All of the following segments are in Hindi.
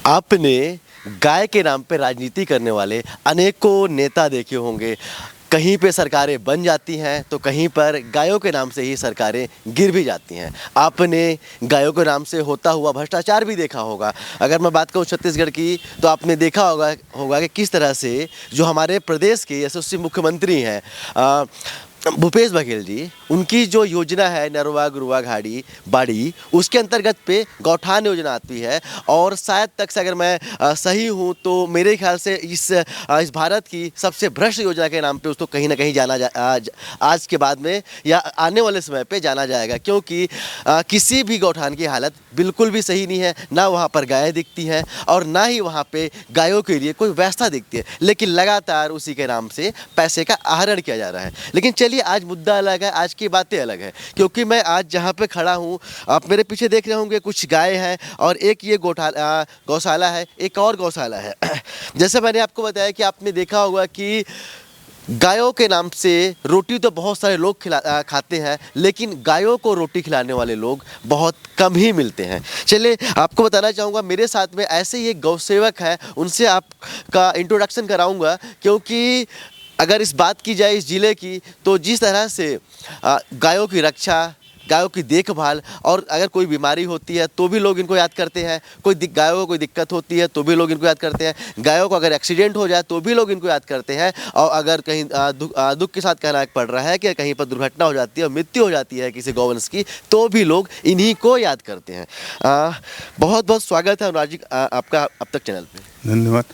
आपने गाय के नाम पे राजनीति करने वाले अनेकों नेता देखे होंगे। कहीं पे सरकारें बन जाती हैं तो कहीं पर गायों के नाम से ही सरकारें गिर भी जाती हैं। आपने गायों के नाम से होता हुआ भ्रष्टाचार भी देखा होगा। अगर मैं बात करूं छत्तीसगढ़ की तो आपने देखा होगा कि किस तरह से जो हमारे प्रदेश के यशस्वी मुख्यमंत्री हैं भूपेश बघेल जी, उनकी जो योजना है नरवा गुरुवा घाड़ी बाड़ी, उसके अंतर्गत पे गौठान योजना आती है। और शायद तक से अगर मैं सही हूँ तो मेरे ख्याल से इस भारत की सबसे भ्रष्ट योजना के नाम पे उसको कहीं ना कहीं आज के बाद में या आने वाले समय पे जाना जाएगा, क्योंकि किसी भी गौठान की हालत बिल्कुल भी सही नहीं है। ना वहाँ पर गायें दिखती हैं और ना ही वहाँ पे गायों के लिए कोई व्यवस्था दिखती है, लेकिन लगातार उसी के नाम से पैसे का आहरण किया जा रहा है। लेकिन चलिए, आज मुद्दा अलग है, आज की बातें अलग है, क्योंकि मैं आज जहाँ पे खड़ा हूँ, आप मेरे पीछे देख रहे होंगे कुछ गाय हैं और एक ये गौशाला है, एक और गौशाला है। जैसे मैंने आपको बताया कि आपने देखा होगा कि गायों के नाम से रोटी तो बहुत सारे लोग खाते हैं, लेकिन गायों को रोटी खिलाने वाले लोग बहुत कम ही मिलते हैं। चलिए, आपको बताना चाहूँगा, मेरे साथ में ऐसे ही एक गौ सेवक है, उनसे आपका इंट्रोडक्शन कराऊँगा। क्योंकि अगर इस बात की जाए इस ज़िले की, तो जिस तरह से गायों की रक्षा, गायों की देखभाल, और अगर कोई बीमारी होती है तो भी लोग इनको याद करते हैं, गायों को कोई दिक्कत होती है तो भी लोग इनको याद करते हैं, गायों को अगर एक्सीडेंट हो जाए तो भी लोग इनको याद करते हैं, और अगर कहीं दुख के साथ कहना पड़ रहा है कि कहीं पर दुर्घटना हो जाती है और मृत्यु हो जाती है किसी गौवंश की, तो भी लोग इन्हीं को याद करते हैं। बहुत बहुत स्वागत है अनुराग जी आपका अब तक चैनल पर। धन्यवाद।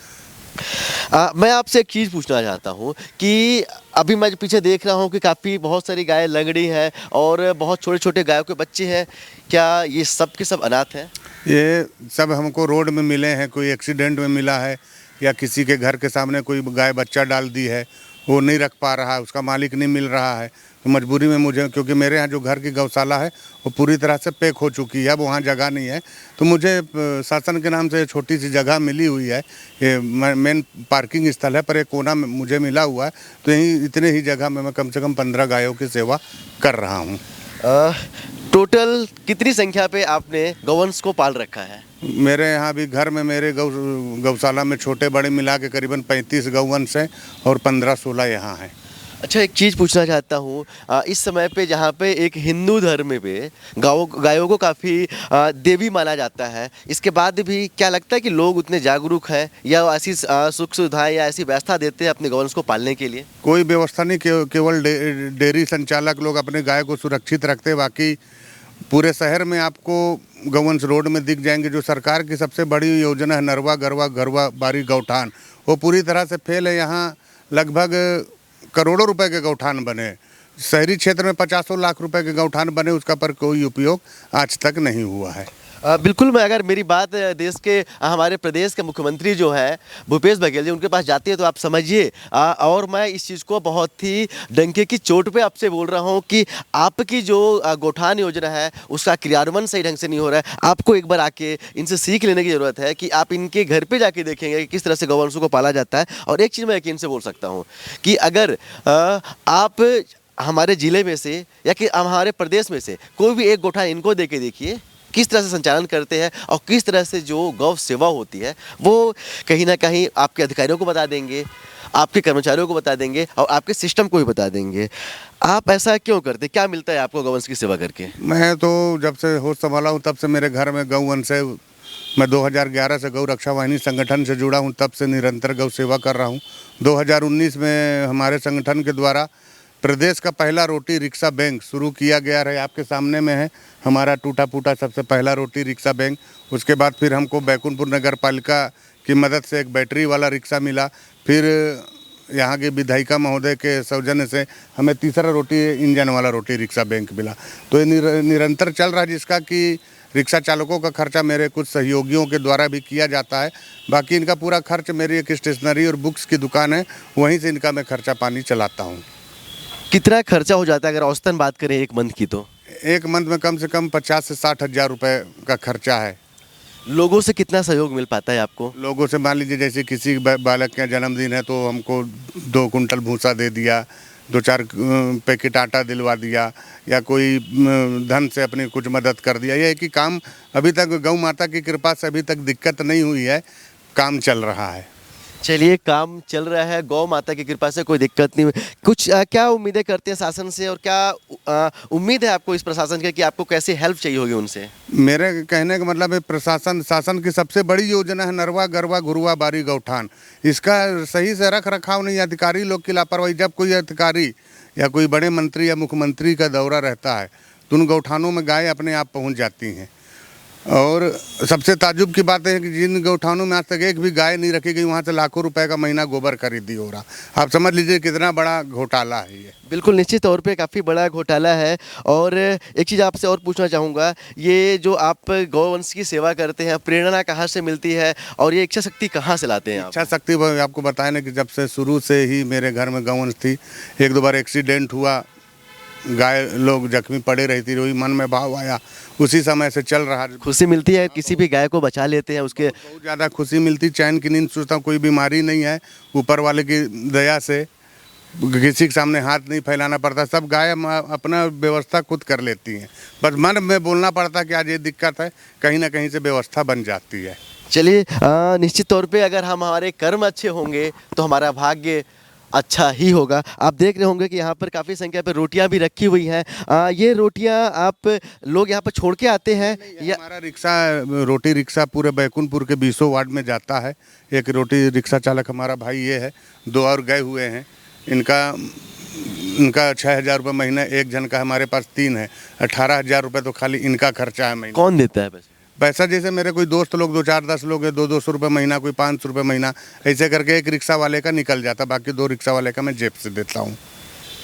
मैं आपसे एक चीज़ पूछना चाहता हूँ कि अभी मैं पीछे देख रहा हूँ कि काफ़ी बहुत सारी गायें लंगड़ी हैं और बहुत छोटे छोटे गायों के बच्चे हैं। क्या ये सब के सब अनाथ हैं? ये सब हमको रोड में मिले हैं, कोई एक्सीडेंट में मिला है या किसी के घर के सामने कोई गाय बच्चा डाल दी है, वो नहीं रख पा रहा है, उसका मालिक नहीं मिल रहा है, तो मजबूरी में मुझे, क्योंकि मेरे यहाँ जो घर की गौशाला है वो पूरी तरह से पैक हो चुकी है, अब वहाँ जगह नहीं है, तो मुझे शासन के नाम से छोटी सी जगह मिली हुई है। ये मेन पार्किंग स्थल है, पर एक कोना में मुझे मिला हुआ है, तो यहीं इतने ही जगह में मैं कम से कम 15 गायों की सेवा कर रहा हूँ। टोटल कितनी संख्या पे आपने गौवंश को पाल रखा है? मेरे यहाँ भी घर में मेरे गौशाला में छोटे बड़े मिला के करीबन 35 गौवंश हैं और 15-16 यहाँ हैं। अच्छा, एक चीज़ पूछना चाहता हूँ, इस समय पे जहाँ पे एक हिंदू धर्म पे गायों को काफ़ी देवी माना जाता है, इसके बाद भी क्या लगता है कि लोग उतने जागरूक हैं या ऐसी सुख सुविधाएं या ऐसी व्यवस्था देते हैं अपने गौवंश को पालने के लिए? कोई व्यवस्था नहीं, केवल डेयरी संचालक लोग अपने गाय को सुरक्षित रखते। बाकी पूरे शहर में आपको गौवंश रोड में दिख जाएंगे। जो सरकार की सबसे बड़ी योजना है नरवा गरवा घरवा बारी गौठान, वो पूरी तरह से फेल है। यहाँ लगभग करोड़ों रुपए के गौठान बने, शहरी क्षेत्र में 50 लाख रुपए के गौठान बने, उसका पर कोई उपयोग आज तक नहीं हुआ है। बिल्कुल, मैं अगर मेरी बात देश के हमारे प्रदेश के मुख्यमंत्री जो हैं भूपेश बघेल जी, उनके पास जाती है तो आप समझिए। और मैं इस चीज़ को बहुत ही डंके की चोट पे आपसे बोल रहा हूँ कि आपकी जो गौठान योजना है उसका क्रियान्वयन सही ढंग से नहीं हो रहा है। आपको एक बार आके इनसे सीख लेने की ज़रूरत है कि आप इनके घर पे जाके देखेंगे कि किस तरह से गौवंशों को पाला जाता है। और एक चीज़ मैं यकीन से बोल सकता हूँ कि अगर आप हमारे ज़िले में से या कि हमारे प्रदेश में से कोई भी एक गौठान इनको दे के देखिए किस तरह से संचालन करते हैं और किस तरह से जो गौ सेवा होती है वो कहीं ना कहीं आपके अधिकारियों को बता देंगे, आपके कर्मचारियों को बता देंगे और आपके सिस्टम को भी बता देंगे। आप ऐसा क्यों करते? क्या मिलता है आपको गौवंश की सेवा करके? मैं तो जब से होश संभाला हूँ तब से मेरे घर में गौवंश है। मैं 2011 से गौ रक्षा वाहिनी संगठन से जुड़ा हूँ, तब से निरंतर गौ सेवा कर रहा हूँ। 2019 में हमारे संगठन के द्वारा प्रदेश का पहला रोटी रिक्शा बैंक शुरू किया गया है। आपके सामने में है हमारा टूटा फूटा सबसे पहला रोटी रिक्शा बैंक। उसके बाद फिर हमको बैकुंठपुर नगर पालिका की मदद से एक बैटरी वाला रिक्शा मिला। फिर यहाँ के विधायिका महोदय के सौजन्य से हमें तीसरा रोटी इंजन वाला रोटी रिक्शा बैंक मिला। तो ये निरंतर चल रहा है, जिसका कि रिक्शा चालकों का खर्चा मेरे कुछ सहयोगियों के द्वारा भी किया जाता है। बाकी इनका पूरा खर्च, मेरी एक स्टेशनरी और बुक्स की दुकान है, वहीं से इनका मैं खर्चा पानी चलाता हूँ। कितना खर्चा हो जाता है अगर औसतन बात करें एक मंथ की? तो एक मंथ में कम से कम 50 से 60 हज़ार रुपये का खर्चा है। लोगों से कितना सहयोग मिल पाता है आपको? लोगों से मान लीजिए जैसे किसी बालक का जन्मदिन है तो हमको 2 कुंटल भूसा दे दिया, दो चार पैकेट आटा दिलवा दिया या कोई धन से अपनी कुछ मदद कर दिया। यह है कि काम अभी तक गौ माता की कृपा से अभी तक दिक्कत नहीं हुई है, काम चल रहा है। चलिए, काम चल रहा है, गौ माता की कृपा से कोई दिक्कत नहीं हुई। कुछ क्या उम्मीदें करते हैं शासन से, और क्या उम्मीद है आपको इस प्रशासन के कि आपको कैसी हेल्प चाहिए होगी उनसे? मेरे कहने का मतलब है प्रशासन शासन की सबसे बड़ी योजना है नरवा गरवा घुरवा बारी गौठान। इसका सही से रख रखाव नहीं, अधिकारी लोग की लापरवाही। जब कोई अधिकारी या कोई बड़े मंत्री या मुख्यमंत्री का दौरा रहता है तो उन गौठानों में गाय अपने आप पहुंच जाती हैं। और सबसे ताज्जुब की बात है कि जिन गौठानों में आज तक एक भी गाय नहीं रखी गई, वहाँ से लाखों रुपए का महीना गोबर खरीदी हो रहा। आप समझ लीजिए कितना बड़ा घोटाला है ये। बिल्कुल, निश्चित तौर पे काफ़ी बड़ा घोटाला है। और एक चीज़ आपसे और पूछना चाहूँगा, ये जो आप गौवंश की सेवा करते हैं, प्रेरणा कहाँ से मिलती है और ये इच्छा शक्ति कहाँ से लाते हैं आप? इच्छा शक्ति आपको बताया ना कि जब से शुरू से ही मेरे घर में गौवंश थी। एक दो बार एक्सीडेंट हुआ, गाय लोग जख्मी पड़े रहती रही, मन में भाव आया, उसी समय से चल रहा। खुशी मिलती है किसी भी गाय को बचा लेते हैं उसके? बहुत ज़्यादा खुशी मिलती, चैन की नींद सोचता हूँ। कोई बीमारी नहीं है, ऊपर वाले की दया से किसी के सामने हाथ नहीं फैलाना पड़ता, सब गाय अपना व्यवस्था खुद कर लेती हैं। बस मन में बोलना पड़ता कि आज ये दिक्कत है, कहीं ना कहीं से व्यवस्था बन जाती है। चलिए, निश्चित तौर पे अगर हम हमारे कर्म अच्छे होंगे तो हमारा भाग्य अच्छा ही होगा। आप देख रहे होंगे कि यहाँ पर काफ़ी संख्या पर रोटियाँ भी रखी हुई हैं। ये रोटियाँ आप लोग यहाँ पर छोड़ के आते हैं या? हमारा रिक्शा, रोटी रिक्शा पूरे बैकुंठपुर के 20 वार्ड में जाता है। एक रोटी रिक्शा चालक हमारा भाई ये है, दो और गए हुए हैं। इनका 6,000 रुपये महीना एक जन का, हमारे पास 3 है, 18,000 रुपये तो खाली इनका खर्चा है महीना। कौन देता है पैसे? पैसा जैसे मेरे कोई दोस्त लोग 2-4-10 लोग हैं, 200 रुपये महीना, कोई 500 रुपये महीना, ऐसे करके एक रिक्शा वाले का निकल जाता, बाकी 2 रिक्शा वाले का मैं जेब से देता हूँ।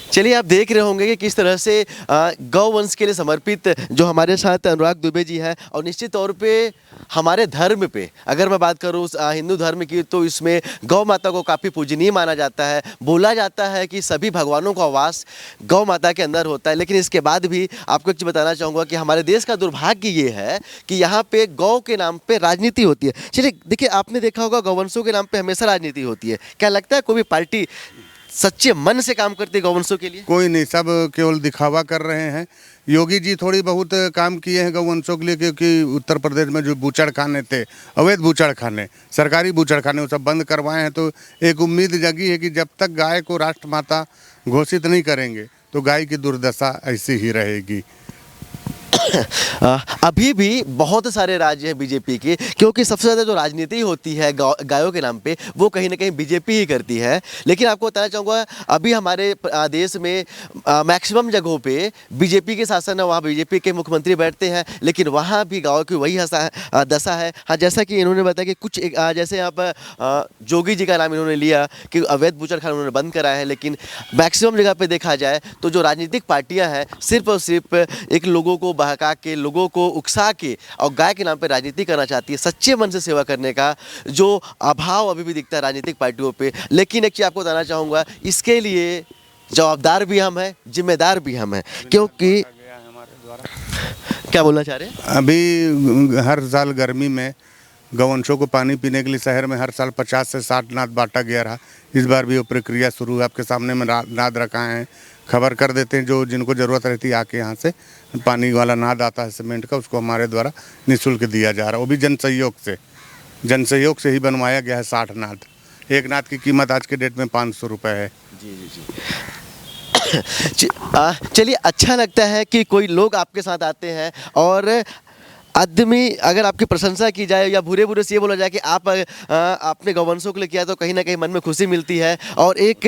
चलिए, आप देख रहे होंगे कि किस तरह से गौवंश के लिए समर्पित जो हमारे साथ अनुराग दुबे जी हैं। और निश्चित तौर पे हमारे धर्म पे अगर मैं बात करूँ हिंदू धर्म की, तो इसमें गौ माता को काफ़ी पूजनीय माना जाता है। बोला जाता है कि सभी भगवानों का वास गौ माता के अंदर होता है। लेकिन इसके बाद भी आपको एक चीज़ बताना चाहूँगा कि हमारे देश का दुर्भाग्य ये है कि यहाँ पे गौ के नाम पे राजनीति होती है। चलिए देखिए, आपने देखा होगा गौवंशों के नाम पे हमेशा राजनीति होती है। क्या लगता है कोई भी पार्टी सच्चे मन से काम करती है गौवंशों के लिए? कोई नहीं, सब केवल दिखावा कर रहे हैं। योगी जी थोड़ी बहुत काम किए हैं गौवंशों के लिए, क्योंकि उत्तर प्रदेश में जो बूचड़ खाने थे, अवैध बूचड़ खाने, सरकारी बूचड़ खाने, वो सब बंद करवाए हैं। तो एक उम्मीद जगी है कि जब तक गाय को राष्ट्रमाता घोषित नहीं करेंगे तो गाय की दुर्दशा ऐसी ही रहेगी। अभी भी बहुत सारे राज्य हैं बीजेपी के, क्योंकि सबसे ज़्यादा जो राजनीति होती है गायों के नाम पे वो कहीं ना कहीं बीजेपी ही करती है। लेकिन आपको बताना चाहूँगा, अभी हमारे देश में मैक्सिमम जगहों पे बीजेपी के शासन है, वहाँ बीजेपी के मुख्यमंत्री बैठते हैं, लेकिन वहाँ भी गाँव की वही दशा है। हाँ, जैसा कि इन्होंने बताया कि कुछ जैसे यहाँ पर जोगी जी का नाम इन्होंने लिया कि अवैध बूचड़खाना उन्होंने बंद करा है, लेकिन मैक्सिमम जगह पर देखा जाए तो जो राजनीतिक पार्टियाँ हैं सिर्फ और सिर्फ एक लोगों को बहका के, लोगों को उकसा के और गाय के नाम पे राजनीति करना चाहती है। सच्चे मन से सेवा करने का जो अभाव अभी भी दिखता है राजनीतिक पार्टियों पे। लेकिन एक चीज़ आपको बताना चाहूँगा, इसके लिए जवाबदार भी हम हैं, जिम्मेदार भी हम हैं, क्योंकि क्या बोलना चाह रहे हैं? अभी हर साल गर्मी में गौवंशों को पानी पीने के लिए शहर में हर साल 50 से 60 नाद बांटा गया रहा। इस बार भी वो प्रक्रिया शुरू है। आपके सामने में नाद रखा है, खबर कर देते हैं। जो जिनको ज़रूरत रहती है आके यहाँ से पानी वाला नाद आता है सीमेंट का, उसको हमारे द्वारा निःशुल्क दिया जा रहा है। वो भी जन सहयोग से ही बनवाया गया है। 60 नाद, एक नाद की कीमत आज के डेट में 500 रुपये है। जी। चलिए, अच्छा लगता है कि कोई लोग आपके साथ आते हैं और आदमी, अगर आपकी प्रशंसा की जाए या बुरे बुरे से ये बोला जाए कि आपने गौवंशों के लिए किया, तो कहीं ना कहीं मन में खुशी मिलती है और एक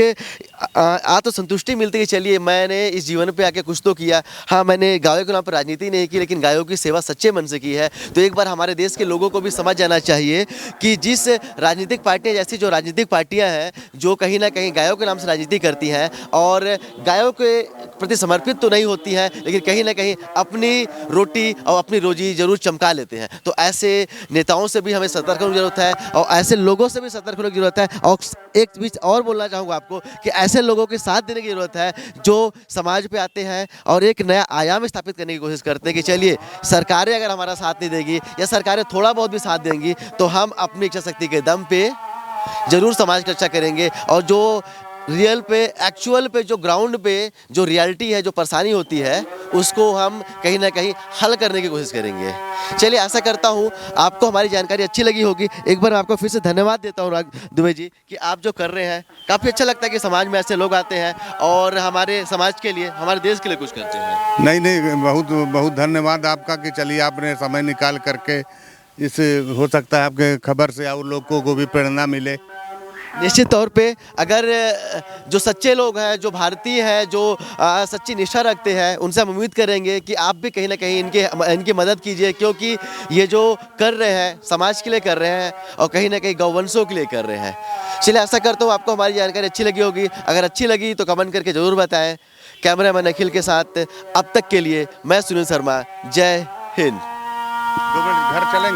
आत्मसंतुष्टि मिलती है। चलिए, मैंने इस जीवन पे आके कुछ तो किया। हाँ, मैंने गायों के नाम पर राजनीति नहीं की, लेकिन गायों की सेवा सच्चे मन से की है। तो एक बार हमारे देश के लोगों को भी समझ जाना चाहिए कि जिस राजनीतिक पार्टियाँ, जैसी जो राजनीतिक पार्टियाँ हैं जो कहीं ना कहीं गायों के नाम से राजनीति करती हैं और गायों के प्रति समर्पित तो नहीं होती हैं, लेकिन कहीं ना कहीं अपनी रोटी और अपनी रोजी जरूर चमका लेते हैं, तो ऐसे नेताओं से भी हमें सतर्क होने की जरूरत है और ऐसे लोगों से भी सतर्क होने की जरूरत है। और एक बीच और बोलना चाहूँगा आपको कि ऐसे लोगों के साथ देने की जरूरत है जो समाज पे आते हैं और एक नया आयाम स्थापित करने की कोशिश करते हैं कि चलिए, सरकारें अगर हमारा साथ नहीं देगी या सरकारें थोड़ा बहुत भी साथ देंगी तो हम अपनी इच्छा शक्ति के दम पे जरूर समाज की रक्षा करेंगे। और जो रियल पे, एक्चुअल पे, जो ग्राउंड पे जो रियलिटी है, जो परेशानी होती है, उसको हम कहीं ना कहीं हल करने की कोशिश करेंगे। चलिए, आशा करता हूँ आपको हमारी जानकारी अच्छी लगी होगी। एक बार मैं आपको फिर से धन्यवाद देता हूँ राग दुबे जी कि आप जो कर रहे हैं, काफ़ी अच्छा लगता है कि समाज में ऐसे लोग आते हैं और हमारे समाज के लिए, हमारे देश के लिए कुछ करते हैं। नहीं नहीं, बहुत बहुत धन्यवाद आपका कि चलिए आपने समय निकाल करके इस, हो सकता है आपके खबर से और लोगों को भी प्रेरणा मिले। निश्चित तौर पे अगर जो सच्चे लोग हैं, जो भारतीय हैं, जो सच्ची निष्ठा रखते हैं, उनसे हम उम्मीद करेंगे कि आप भी कहीं ना कहीं इनकी मदद कीजिए, क्योंकि ये जो कर रहे हैं समाज के लिए कर रहे हैं और कहीं ना कहीं गौवंशों के लिए कर रहे हैं। चलिए, आशा करता हूँ आपको हमारी जानकारी अच्छी लगी होगी। अगर अच्छी लगी तो कमेंट करके ज़रूर बताएं। कैमरामैन अखिल के साथ अब तक के लिए मैं सुनील शर्मा। जय हिंद। घर चलेंगे।